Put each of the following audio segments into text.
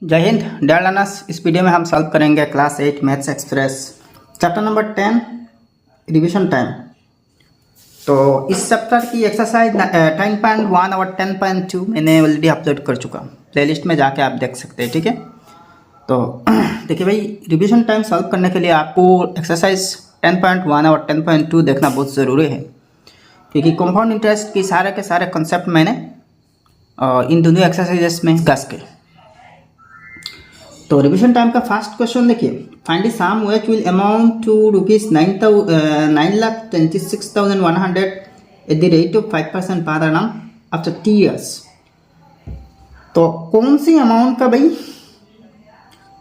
जय Hind dear learners. इस video में हम सॉल्व करेंगे class 8 maths express chapter number 10 revision time. तो इस चैप्टर की एक्सरसाइज 10.1 और 10.2 मैंने ऑलरेडी अपलोड कर चुका, प्लेलिस्ट में जाके आप देख सकते हैं। ठीक है, तो देखिए भाई, रिवीजन टाइम सॉल्व करने के लिए आपको एक्सरसाइज 10.1 और 10.2 देखना बहुत ज़रूरी है, क्योंकि कंपाउंड इंटरेस्ट की सारे के सारे कॉन्सेप्ट मैंने इन दोनों एक्सरसाइजेस में घस के। तो रिवीजन टाइम का फर्स्ट क्वेश्चन देखिए, find the sum which will amount to ₹9,26,100 at the rate of 5% per annum after 3 years. तो कौन सी अमाउंट का भाई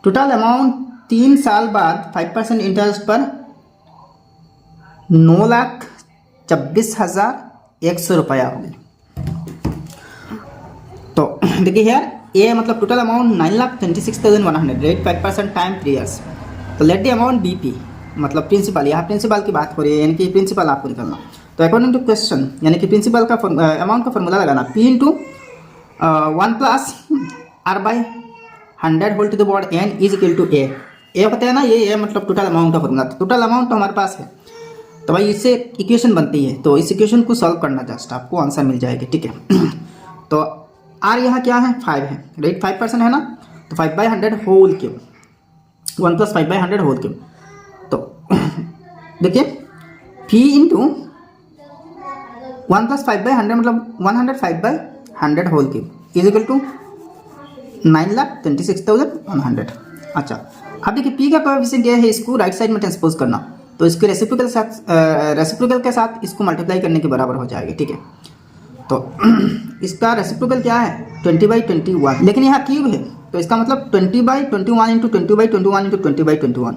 टोटल अमाउंट 3 साल बाद 5% इंटरेस्ट पर 9,26,100 रुपया होगी। तो देखिए यार, ए मतलब total amount 9,26,100 rate 5% time 3 years. तो लेट द अमाउंट बीपी मतलब प्रिंसिपल, यहाँ प्रिंसिपल की बात हो रही है, यानी कि प्रिंसिपल आपको निकलना। तो अकॉर्डिंग टू क्वेश्चन यानी कि प्रिंसिपल का अमाउंट का फॉर्मूला लगाना, P into 1 plus R by 100 whole to the power n is equal to A. A होता है ना, ये मतलब टोटल अमाउंट का फॉर्मूला। तो टोटल अमाउंट तो हमारे पास है, तो भाई इससे इक्वेशन बनती है, तो इस इक्वेशन को सॉल्व करना, जस्ट आपको आंसर मिल जाएगी। ठीक है, तो आर यहाँ क्या है, 5 है, रेट 5% है ना, तो 5/100 whole cube 1 plus 5/100 whole cube. तो देखिए P इंटू 1 प्लस 5/100 मतलब 105/100 whole cube is equal to 9,26,100। अच्छा, अब देखिए P का कोएफिशिएंट क्या है, इसको राइट साइड में ट्रांसपोज करना, तो इसके रेसिप्रोकल के साथ इसको मल्टीप्लाई करने के बराबर हो जाएगी। ठीक है, तो इसका रेसिप्रोकल क्या है 20/21, लेकिन यहाँ क्यूब है, तो इसका मतलब 20/21 इंटू 20/21 इंटू 20/21।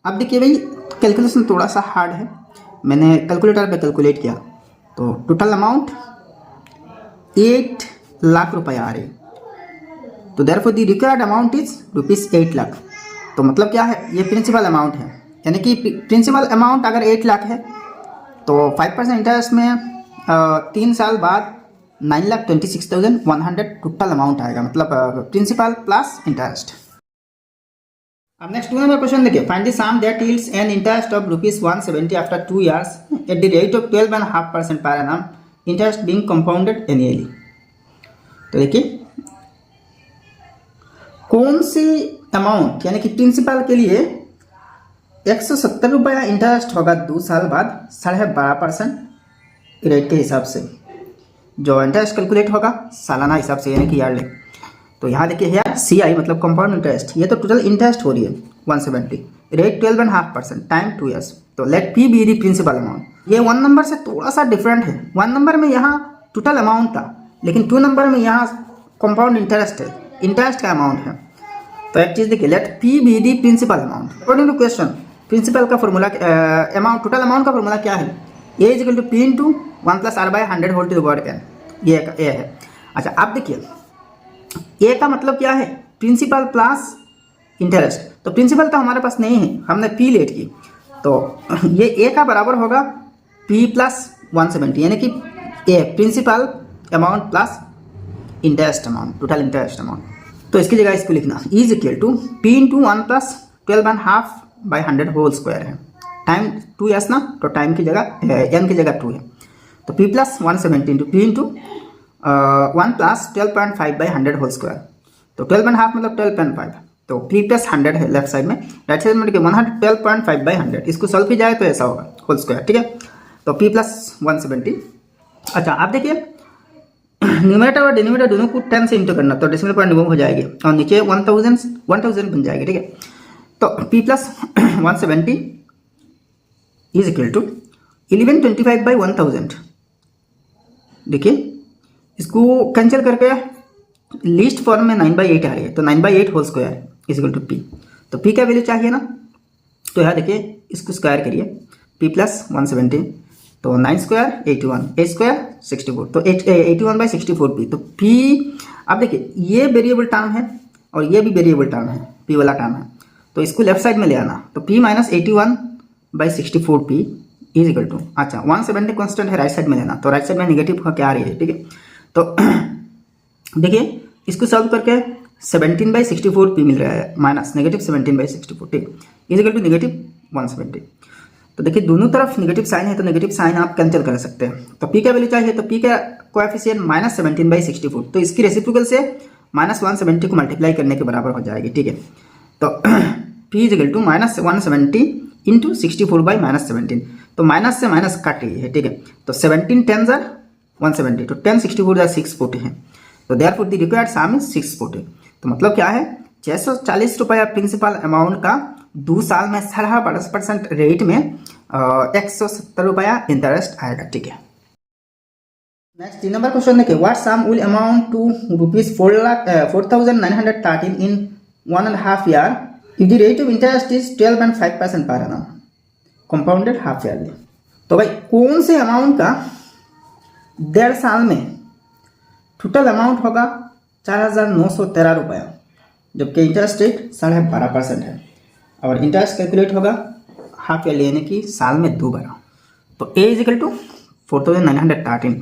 अब देखिए भाई, कैलकुलेशन थोड़ा सा हार्ड है, मैंने कैलकुलेटर पे कैलकुलेट किया, तो टोटल अमाउंट 8 लाख रुपया आ रही, तो therefore the required amount is ₹8 lakh. तो मतलब क्या है, ये प्रिंसिपल अमाउंट है, यानी कि प्रिंसिपल अमाउंट अगर 8 लाख है तो 5% इंटरेस्ट में 3 साल बाद 9,26,100 टोटल अमाउंट आएगा, मतलब प्रिंसिपल प्लस इंटरेस्ट। अब नेक्स्ट 2 नंबर क्वेश्चन देखिए, find the sum that yields an interest of ₹170 after 2 years at the rate of 12.5% per annum, interest being compounded annually. तो देखिए, कौन सी अमाउंट यानी कि प्रिंसिपल के लिए 170 रुपया इंटरेस्ट होगा 2 साल बाद 12.5% रेट के हिसाब से, जो इंटरेस्ट कैलकुलेट होगा सालाना हिसाब से, यानी कि ईयरली। तो यहाँ देखिए यार, CI मतलब कंपाउंड इंटरेस्ट, ये तो टोटल इंटरेस्ट हो रही है 170, रेट 12.5% टाइम 2 इयर्स। तो let P be the principal amount. ये 1 नंबर से थोड़ा सा डिफरेंट है, 1 नंबर में यहाँ टोटल अमाउंट था, लेकिन 2 नंबर में यहाँ कंपाउंड इंटरेस्ट है, इंटरेस्ट का अमाउंट है। तो एक चीज़ देखिए, let P be the principal amount. According to question principal का फॉर्मूला अमाउंट टोटल अमाउंट का फॉर्मूला क्या है, A is equal to P into 1 plus R/100 whole to the power n, ये है। अच्छा, आप देखिए ए का मतलब क्या है, प्रिंसिपल प्लस इंटरेस्ट। तो प्रिंसिपल तो हमारे पास नहीं है, हमने P लेट की, तो ये ए का बराबर होगा P प्लस 170, यानी कि A principal amount plus interest amount, total interest amount. तो इसकी जगह इसको लिखना is equal to P into 1 plus 12.5/100 whole square है, टाइम 2 इयर्स ना, तो टाइम की जगह n की जगह 2 है, तो P plus 170 into P into 1 plus 12.5/100 whole square. तो 12.5 मतलब 12.5, तो P प्लस 100 है लेफ्ट साइड में, राइट साइड में देखिए 112.5/100, इसको सॉल्व किया जाए तो ऐसा होगा होल स्क्वायर। ठीक है, तो P प्लस 170। अच्छा, आप देखिए न्यूमरेटर और डिनोमिनेटर दोनों को 10 से इंटू करना, तो डेसिमल पॉइंट रिमूव हो जाएगी और नीचे 1000 बन जाएगी। ठीक है, तो P plus 170 is equal to 1125/1000। देखिए इसको कैंसिल करके लीस्ट फॉर्म में 9/8 आ रही है, तो 9/8 whole square is equal to P। तो P का वैल्यू चाहिए ना, तो यहाँ देखिए इसको स्क्वायर करिए, P प्लस 170, तो 9 स्क्वायर 81, 8 स्क्वायर 64, तो 81/64 P। तो P, अब देखिए ये वेरिएबल टर्म है और ये भी वेरिएबल टर्म है, P वाला टर्म है, तो इसको लेफ्ट साइड में ले आना, तो P minus 81/64 P is equal to, अच्छा 170 कॉन्स्टेंट है, राइट साइड में लेना, तो राइट साइड में नेगेटिव होकर आ रही है। ठीक है, तो देखिए इसको सॉल्व करके 17/64 पी मिल रहा है, माइनस नेगेटिव 17/64, ठीक, इजिकल टू नेगेटिव 170। तो देखिए दोनों तरफ नेगेटिव साइन है तो नेगेटिव साइन आप कैंसिल कर सकते हैं। तो पी का वैल्यू चाहिए तो पी का कोएफिशिएंट -17/64, तो इसकी रेसिप्रोकल से -170 को मल्टीप्लाई करने के बराबर हो जाएगी, ठीक है। तो पी इजिकल टू -170 इंटू 64/-17, तो माइनस से माइनस कट रही है, ठीक है। तो 17 10 170, तो 10 64 640 है, तो therefore the required some is 640। तो मतलब क्या है, 640 रुपया प्रिंसिपल अमाउंट का 2 साल में 12% रेट में 170 रुपया इंटरेस्ट आएगा, ठीक है। नेक्स्ट 3 नंबर क्वेश्चन देखिए, what sum will amount to ₹4,913 in 1.5 year if the rate of interest is 12.5% per annum compounded half yearly. तो भाई कौन से अमाउंट का 1.5 साल में टोटल अमाउंट होगा 4,913 रुपया, जबकि इंटरेस्ट रेट 12.5% है, और इंटरेस्ट कैलकुलेट होगा हाफ ईयरली यानी कि साल में 2 बार। तो ए इजिकल टू 4,913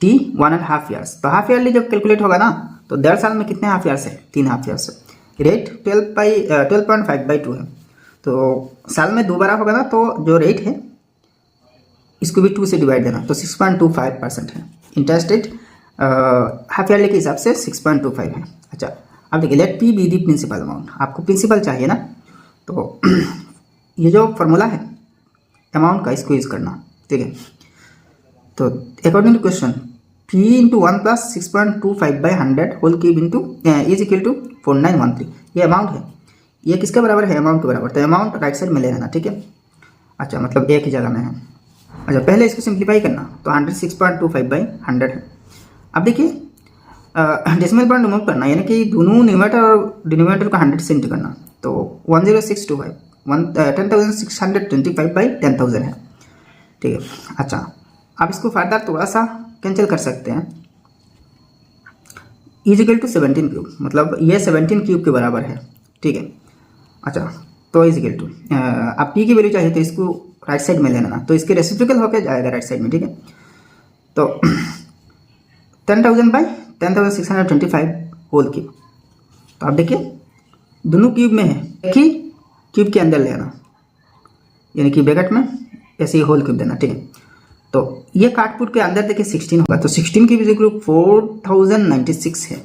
टी 1.5 ईयर्स, तो हाफ ईयरली जब कैलकुलेट होगा ना तो 1.5 साल में कितने हाफ ईयर्स है, 3 हाफ ईयर्स है। रेट 12.5/2 है, तो साल में 2 बार होगा ना, तो जो रेट है इसको भी 2 से डिवाइड देना, तो 6.25% है। इंटरेस्ट रेट हाफ ईयरली के हिसाब से 6.25 है। अच्छा अब देखिए, let P be the principal amount, आपको प्रिंसिपल चाहिए ना, तो ये जो फॉर्मूला है अमाउंट का इसको यूज़ करना, ठीक है। तो according to question P into 1 + 6.25/100 whole cube into is equal to 4913, ये अमाउंट है, ये किसके बराबर है, अमाउंट के बराबर, तो अमाउंट राइट साइड में ले लेना, ठीक है। अच्छा मतलब एक ही जगह में है। अच्छा पहले इसको सिंप्लीफाई करना, तो 106.25/100 है। अब देखिए डेसिमल पॉइंट रिमूव करना, यानी कि दोनों न्यूमरेटर और डिनोमिनेटर को 100 से इंटू करना, तो 10625 10,625/10,000 है, ठीक है। अच्छा आप इसको फर्दर थोड़ा सा कैंसिल कर सकते हैं, इजिकल टू 17 क्यूब, मतलब ये 17 क्यूब के बराबर है, ठीक है। अच्छा तो इजिकल टू आप पी की वैल्यू चाहिए तो इसको राइट साइड में ले लेना, तो इसके रेसिप्रोकल होकर जाएगा राइट साइड में, ठीक है। तो 10,000/10,625 होल क्यूब, तो आप देखिए दोनों क्यूब में है, एक ही क्यूब के अंदर लेना, यानी कि ब्रैकेट में ऐसे ही होल क्यूब देना, ठीक है। तो ये काटपुट के अंदर देखिए 16 होगा, तो 16 की वैल्यू 4096 है,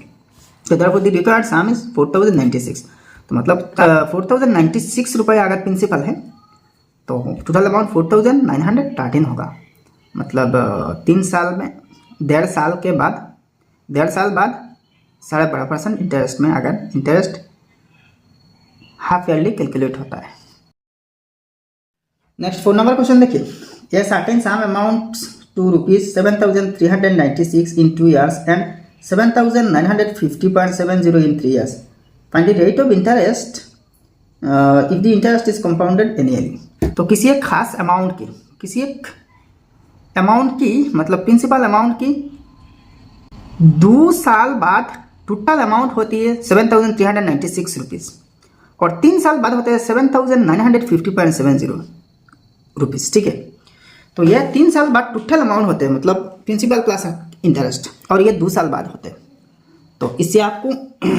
तो therefore the required some is 4096। तो मतलब 4096 रुपया अगर प्रिंसिपल है तो टोटल अमाउंट 4913 होगा, मतलब 3 साल में 1.5 साल के बाद 1.5 साल बाद 12.5% इंटरेस्ट में, अगर इंटरेस्ट हाफ ईयरली कैलकुलेट होता है। नेक्स्ट 4 नंबर क्वेश्चन देखिए, a certain sum amounts to ₹7,396 in 2 years and 7,950.70 in 3 years. Find the rate of interest if the interest is compounded annually. तो किसी एक खास अमाउंट की मतलब प्रिंसिपल अमाउंट की 2 साल बाद टोटल अमाउंट होती है 7,396 रुपीज़, और 3 साल बाद होते हैं 7,950.70 रुपीज़, ठीक है। तो ये 3 साल बाद टोटल अमाउंट होते हैं, मतलब प्रिंसिपल प्लस इंटरेस्ट, और ये 2 साल बाद होते हैं। तो इससे आपको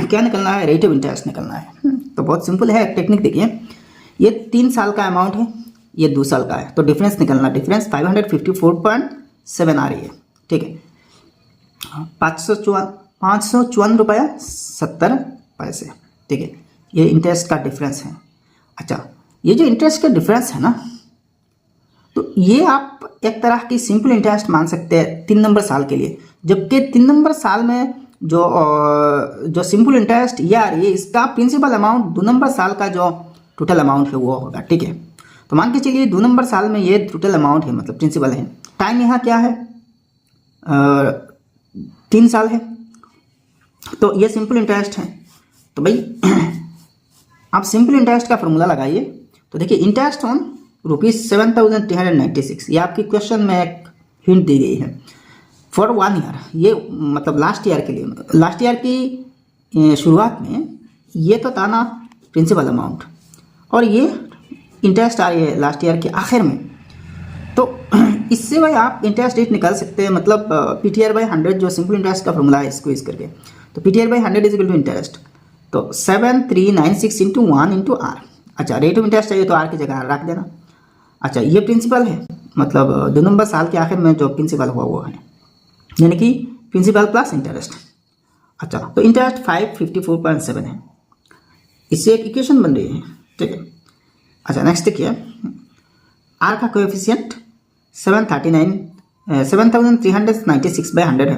क्या निकलना है, रेट ऑफ इंटरेस्ट निकलना है। तो बहुत सिंपल है, टेक्निक देखिए, ये 3 साल का अमाउंट है, ये 2 साल का है, तो डिफरेंस निकलना, डिफरेंस 554.7 आ रही है, ठीक है। 554 रुपया 70 पैसे, ठीक है, ये इंटरेस्ट का डिफरेंस है। अच्छा ये जो इंटरेस्ट का डिफरेंस है ना, तो ये आप एक तरह की सिंपल इंटरेस्ट मान सकते हैं 3 नंबर साल के लिए, जबकि 3 नंबर साल में जो सिंपल इंटरेस्ट ये आ रही है, इसका प्रिंसिपल अमाउंट 2 नंबर साल का जो टोटल अमाउंट है वो होगा, ठीक है। तो मान के चलिए 2 नंबर साल में ये टोटल अमाउंट है, मतलब प्रिंसिपल है, टाइम यहाँ क्या है 3 साल है, तो ये सिंपल इंटरेस्ट है। तो भाई आप सिंपल इंटरेस्ट का फॉर्मूला लगाइए, तो देखिए इंटरेस्ट ऑन ₹7,396, ये आपकी क्वेश्चन में एक हिंट दी गई है, फॉर 1 ईयर, ये मतलब लास्ट ईयर के लिए, लास्ट ईयर की शुरुआत में ये तो था ना प्रिंसिपल अमाउंट, और ये इंटरेस्ट आ रही है लास्ट ईयर के आखिर में, तो इससे भाई आप इंटरेस्ट रेट निकाल सकते हैं, मतलब PTR/100 जो सिंपल इंटरेस्ट का फॉर्मूला है इसको यूज़ करके। तो PTR/100 is equal to interest, तो 7396 इंटू 1 इंटू आर। अच्छा, रेट ऑफ इंटरेस्ट चाहिए तो आर की जगह आर रख देना। अच्छा, ये प्रिंसिपल है, मतलब 2 नंबर साल के आखिर में जो प्रिंसिपल हुआ वो है, यानी कि प्रिंसिपल प्लस इंटरेस्ट। अच्छा, तो इंटरेस्ट 554.7 है, इससे एक इक्वेशन बन रही है, ठीक है। अच्छा, नेक्स्ट देखिए, आर का कोएफिशिएंट 7396/100 है।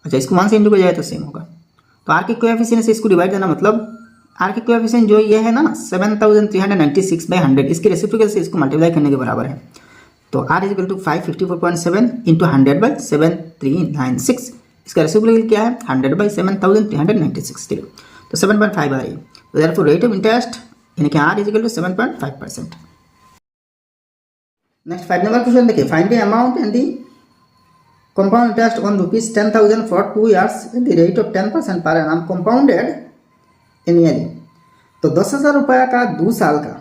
अच्छा, इसको 1 से इंटू किया जाए तो सेम होगा, तो आर के कोएफिशिएंट से इसको डिवाइड करना, मतलब आर के कोएफिशिएंट जो ये है ना 7396/100, इसके रेसिप्रोकल से इसको मल्टीप्लाई करने के बराबर है। तो r is equal to 554.7 into 100/7396, इसका रेसिप्रोकल क्या है 100/7396, ठीक है। तो 7.5 आ रही है, तो देयरफॉर रेट ऑफ इंटरेस्ट यानी कि R is equal to 7.5%। Next 5 number question देखिए, find the amount and the compound interest on rupees 10,000 for 2 years at the rate of 10% per annum compounded annually। तो 10,000 रुपया का 2 साल का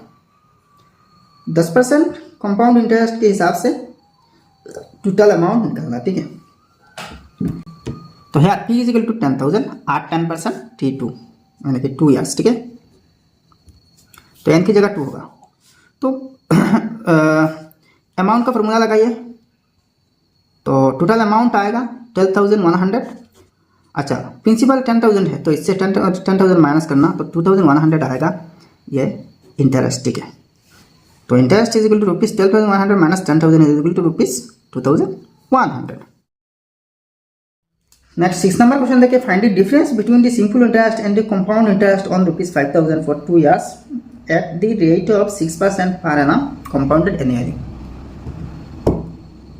10% कंपाउंड इंटरेस्ट के हिसाब से टोटल अमाउंट निकालना, ठीक है। तो है P is equal to 10,000 r 10% T2 यानी कि 2 ईयर्स, ठीक है। तो n की जगह 2 होगा, तो अमाउंट का फॉर्मूला लगाइए, तो टोटल अमाउंट आएगा 12,100। अच्छा, प्रिंसिपल 10,000 है, तो इससे 10,000 माइनस करना, तो 2,100 आएगा ये इंटरेस्ट, ठीक है। तो interest is equal to rupees 12,100 minus 10,000 is equal to rupees 2,100। Next 6 number question देखिए, find the difference between the simple interest and the compound interest on rupees 5,000 for 2 years at the rate of 6% per annum compounded annually.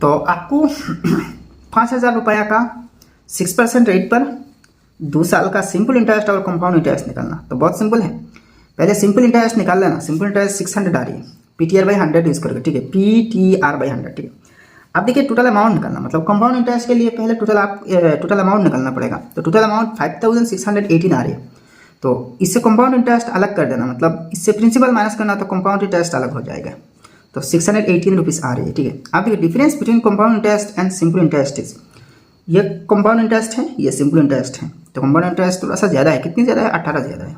तो आपको 5,000 रुपया का 6% rate पर 2 साल का simple interest और compound interest निकालना। तो बहुत सिंपल है, पहले सिंपल इंटरेस्ट निकाल लेना। सिंपल इंटरेस्ट 600 आ रही है, PTR/100 यूज़ करके, ठीक है, PTR/100, ठीक है। अब देखिए टोटल अमाउंट निकालना, मतलब कंपाउंड इंटरेस्ट के लिए पहले टोटल अमाउंट निकालना पड़ेगा। तो टोटल अमाउंट 5,618 आ रही है, तो इससे कंपाउंड इंटरेस्ट अलग कर देना, मतलब इससे प्रिंसिपल माइनस करना, तो कंपाउंड इंटरेस्ट अलग हो जाएगा। तो 618 रुपीज़ आ रही है, ठीक है। अब देखिए difference between compound interest and simple interest is, ये कंपाउंड इंटरेस्ट है, ये सिंपल इंटरेस्ट है। तो कंपाउंड इंटरेस्ट थोड़ा सा ज़्यादा है, कितनी ज़्यादा है 18 ज़्यादा है,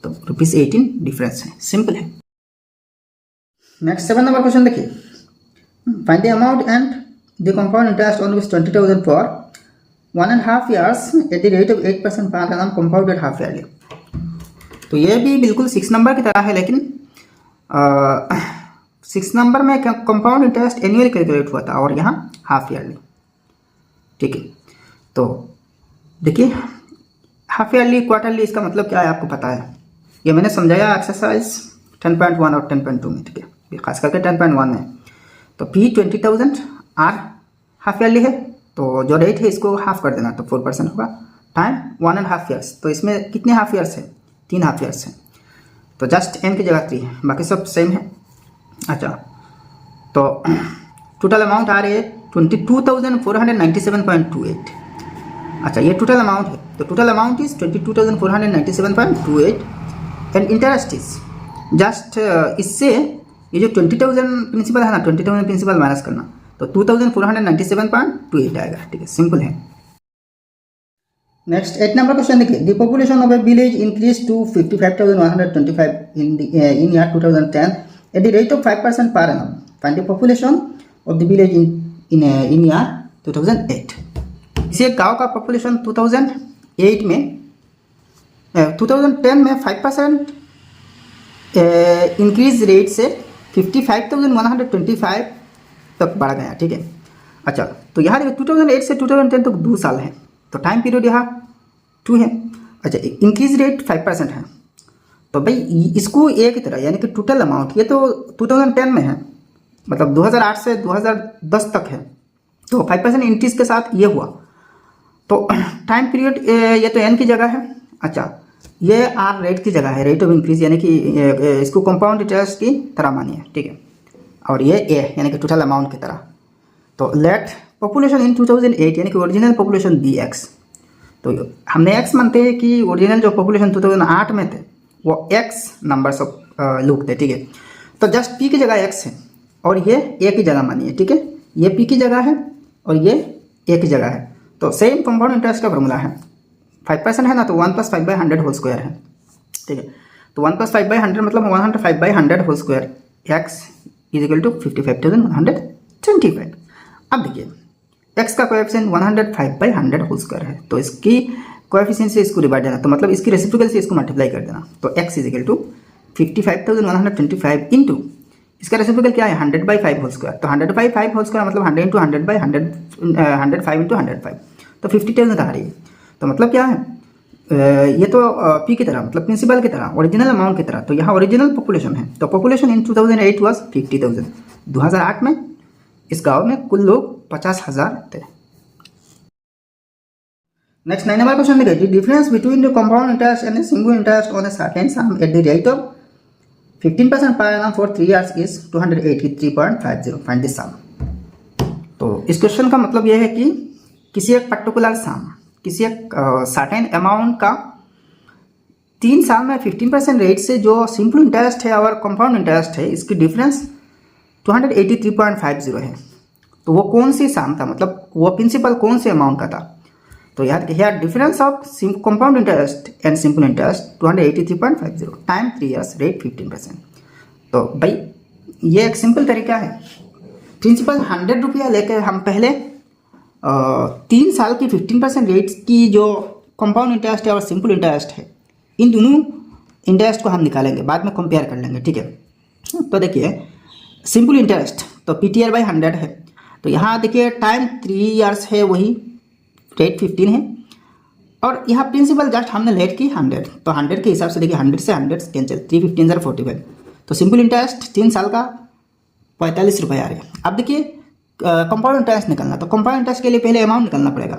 तो ₹18 डिफरेंस है, सिंपल है। नेक्स्ट 7 नंबर क्वेश्चन देखिए, find the amount and the compound interest on rupees 20,000 for 1.5 years at the rate of 8% per annum compounded half yearly. तो ये भी बिल्कुल 6 नंबर की तरह है, लेकिन 6 नंबर में कंपाउंड इंटरेस्ट एनुअली कैलकुलेट हुआ था और यहाँ हाफ ईयरली, ठीक है। तो देखिए हाफ ईयरली, क्वार्टरली, इसका मतलब क्या है आपको पता है, ये मैंने समझाया एक्सरसाइज 10.1 और 10.2 में, ठीक है, खास करके 10.1 में। तो P 20,000 R हाफ ईयरली है, तो जो रेट है इसको हाफ कर देना, तो 4% होगा, टाइम 1.5 ईयर्स। तो इसमें कितने हाफ ईयर्स है, 3 हाफ ईयर्स है, तो जस्ट n की जगह 3 है, बाकी सब सेम है। अच्छा, तो टोटल अमाउंट आ रही है 22,497.28। अच्छा, ये टोटल अमाउंट है, तो total amount is 22,497.28 and interest is just इससे ये जो 20,000 प्रिंसिपल है ना, 20,000 प्रिंसिपल माइनस करना, तो 2,497.28 आएगा, ठीक है, सिंपल है। नेक्स्ट 8 नंबर क्वेश्चन देखिए, the population of a village increase to 55,125 in year 2010 at the rate of 5% per annum. Find the population of the village in year 2008। इसे गांव का पॉपुलेशन 2008 में 2010 में 5% इंक्रीज रेट से 55,125 तक बढ़ गया, ठीक है। अच्छा, तो यहाँ देखिए 2008 से 2010 तक 2 साल है, तो टाइम पीरियड यहाँ 2 है। अच्छा, इंक्रीज रेट 5% है, तो भाई इसको एक ही तरह, यानी कि टोटल अमाउंट, ये तो 2010 में है, मतलब 2008 से 2010 तक है, तो 5% इंक्रीज के साथ ये हुआ, तो टाइम पीरियड ये तो n की जगह है। अच्छा, ये r रेट की जगह है, रेट ऑफ इंक्रीज, यानी कि इसको कंपाउंड इंटरेस्ट की तरह मानिए, ठीक है, और ये a यानी कि टोटल अमाउंट की तरह। तो लेट पॉपुलेशन इन 2008 यानी कि ओरिजिनल पॉपुलेशन bx, तो हमने x मानते हैं कि ओरिजिनल जो पॉपुलेशन 2008 में थे वो x नंबर्स ऑफ लोग थे, ठीक है। तो जस्ट p की जगह x है, और ये ए की जगह मानिए, ठीक है, ये पी की जगह है और ये ए की जगह है। तो सेम कंपाउंड इंटरेस्ट का फॉर्मूला है, 5% है ना, तो 1 + 5/100 होल स्क्वायर है, ठीक है। तो 1 + 5/100 मतलब 105/100 होल स्क्वायर, x = 55,125। अब देखिए x का कोएफिशिएंट 105/100 होल स्क्वायर है, तो इसकी कोएफिशिएंट से इसको डिवाइड देना, तो मतलब इसकी रेसिप्रोकल से इसको मल्टीप्लाई कर देना। तो x = 55,125 इंटू इसका रेसिप्रोकल क्या है 100/5 होल स्क्वायर। तो 100/5 होल स्क्वायर मतलब 100 × 100/100 105 × 105, तो 50,000 आ रही है। तो मतलब क्या है, ये तो पी की तरह मतलब प्रिंसिपल की तरह, ओरिजिनल अमाउंट की तरह। तो यहाँ ओरिजिनल पॉपुलेशन है, तो पॉपुलेशन इन 2008 वाज 50,000। 2008 में इस गांव में कुल लोग 50,000 थे। नेक्स्ट 9 नंबर क्वेश्चन देखिए, the difference between the compound interest and the simple interest on a certain sum at the rate of 15% per annum for 3 years is 283.50, find the sum. तो इस क्वेश्चन का मतलब यह है कि किसी एक पर्टिकुलर सम, किसी एक सर्टेन अमाउंट का 3 साल में 15% रेट से जो सिंपल इंटरेस्ट है और कंपाउंड इंटरेस्ट है, इसकी डिफरेंस 283.50 है। तो वो कौन सी सम था, मतलब वो प्रिंसिपल कौन से अमाउंट का था। तो याद here difference of compound interest and simple interest 283.50 time 3 years rate 15%। तो भाई ये एक सिंपल तरीका है, प्रिंसिपल 100 रुपया लेकर हम पहले 3 साल की 15% रेट की जो कंपाउंड इंटरेस्ट है और सिंपल इंटरेस्ट है, इन दोनों इंटरेस्ट को हम निकालेंगे, बाद में कंपेयर कर लेंगे, ठीक है। तो देखिए सिंपल इंटरेस्ट तो PTR/100 है, तो यहाँ देखिए टाइम 3 years है, वही रेट 15 है, और यहाँ प्रिंसिपल जस्ट हमने लेट की 100, तो 100 के हिसाब से देखिए 100 से 100 कैंसिल, 3 15 = 45। तो सिंपल इंटरेस्ट 3 साल का 45 रुपये आ रहे हैं। अब देखिए कंपाउंड इंटरेस्ट निकलना, तो कंपाउंड इंटरेस्ट के लिए पहले अमाउंट निकलना पड़ेगा।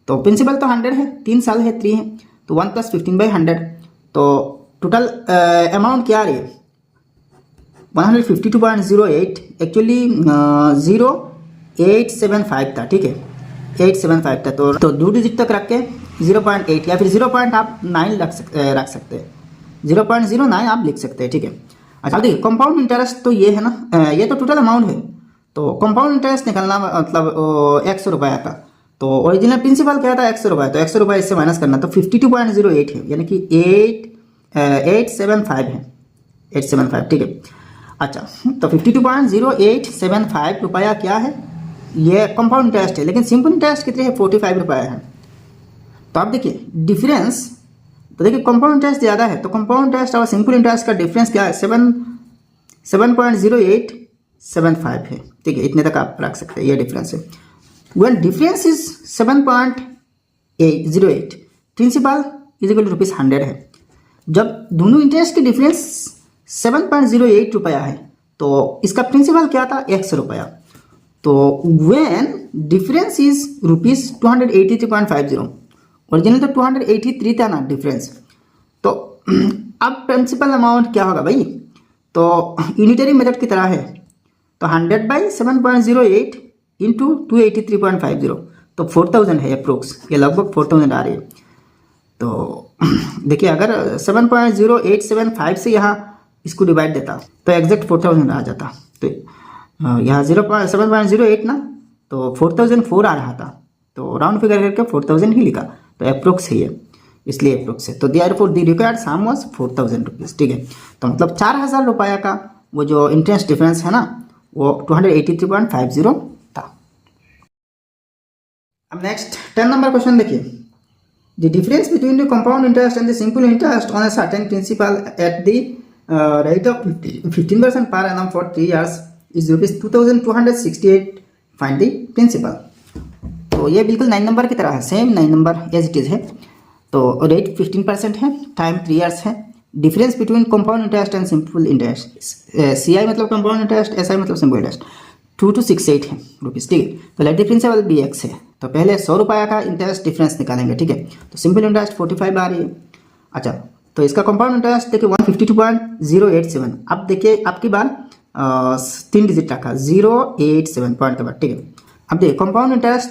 तो प्रिंसिपल तो 100 है, 3 साल है, 3 है, तो 1 + 15/100, तो टोटल अमाउंट क्या आ रही है 152.08, एक्चुअली 0875 था, ठीक है, 875 था। तो 2 डिजिट तक रख के 0.8 या फिर 0. आप 9 रख सकते हैं, 0.09 आप लिख सकते हैं, ठीक है। अच्छा देखिए कंपाउंड इंटरेस्ट तो ये है ना, ये तो टोटल अमाउंट है, तो कंपाउंड इंटरेस्ट निकलना मतलब 100 रुपया था, तो ओरिजिनल प्रिंसिपल क्या था 100 रुपया, तो 100 रुपया इससे माइनस करना, तो 52.08 है, यानी कि 875 है, 875, ठीक है। अच्छा तो 52.0875 रुपया क्या है, ये कंपाउंड इंटरेस्ट है, लेकिन सिंपल इंटरेस्ट कितने है 45 रुपया है। तो आप देखिए डिफरेंस, तो देखिए कंपाउंड इंटरेस्ट ज़्यादा है, तो कंपाउंड इंटरेस्ट और सिंपल इंटरेस्ट का डिफरेंस क्या है 7.0875 है, ठीक है, इतने तक आप रख सकते हैं, ये डिफरेंस है। वेन डिफरेंस इज 7.08 प्रिंसिपल = ₹100 है। जब दोनों इंटरेस्ट की डिफरेंस 7.08 रुपया है, तो इसका प्रिंसिपल क्या था 100 रुपया। तो व्हेन डिफरेंस इज ₹283.50, ओरिजिनल तो 283 था ना डिफरेंस, तो अब प्रिंसिपल अमाउंट क्या होगा भाई, तो यूनिटरी मेथड की तरह है, तो 100/7.08 इंटू 283.50, तो 4000 है अप्रोक्स, ये लगभग 4000 आ रही है। तो देखिए अगर 7.0875 से यहाँ इसको डिवाइड देता तो एग्जैक्ट 4000 आ जाता, तो यहाँ 7.08 ना, तो 4004 आ रहा था, तो राउंड फिगर करके 4000 ही लिखा, तो अप्रोक्स है ये, इसलिए अप्रोक्स है। तो therefore the required sum was 4000 rupees, ठीक है। तो मतलब 4000 रुपया का वो जो इंटरेस्ट डिफरेंस है ना, वो 283.50 था। अब नेक्स्ट 10 नंबर क्वेश्चन देखिए, the difference between the compound interest and the simple interest on a certain principal at the rate of 15% per annum for 3 years is ₹2268, find the principal. तो ये बिल्कुल 9 नंबर की तरह है, same 9 number as it is है। तो rate 15% है, टाइम 3 years है, difference between compound interest and simple interest, CI मतलब कंपाउंड इंटरेस्ट, SI मतलब सिंपल इंटरेस्ट, 2268 है रुपीज़, ठीक है। तो लेट द प्रिंसिपल भी x है, तो पहले 100 रुपया का इंटरेस्ट डिफरेंस निकालेंगे, ठीक है। तो सिंपल इंटरेस्ट 45 आ रही है। अच्छा तो इसका कंपाउंड इंटरेस्ट देखिए 152.087, अब देखिए आपकी बार 3 डिजिट रखा 087 पॉइंट के बाद, ठीक है। अब देखिए कंपाउंड इंटरेस्ट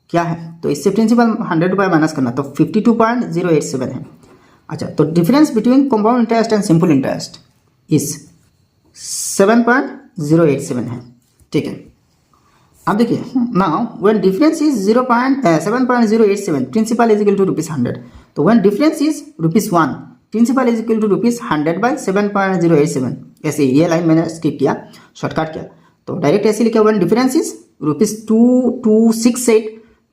क्या है, तो इससे प्रिंसिपल 100 रुपया माइनस करना, तो 52.087 है। अच्छा तो difference between compound interest and simple interest is 7. 7.087 है, ठीक है। अब देखिए now when difference is 7.087 principal is equal to ₹100, तो when difference is ₹1 principal is equal to ₹100 by 7.087, ऐसे ये लाइन मैंने स्किप किया, शॉर्टकट किया, तो डायरेक्ट ऐसे लिखा। व्हेन डिफरेंस इज ₹2268,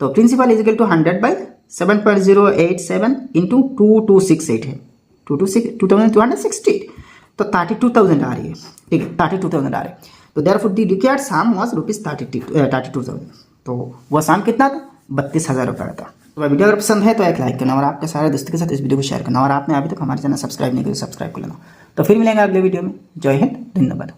तो principal is equal to 100 by 7.087 into 2268 है, 2260, तो 32,000 आ रही है, ठीक है, 32,000 आ रही है। तो therefore the required sum was ₹32,000, तो वह सम कितना था? 32,000 रुपये का था। तो वीडियो अगर पसंद है तो एक लाइक करना और आपके सारे दोस्तों के साथ इस वीडियो को शेयर करना, और आपने अभी तक हमारे चैनल सब्सक्राइब नहीं किया तो सब्सक्राइब कर लेना। तो फिर मिलेंगे अगले वीडियो में। जय हिंद, धन्यवाद।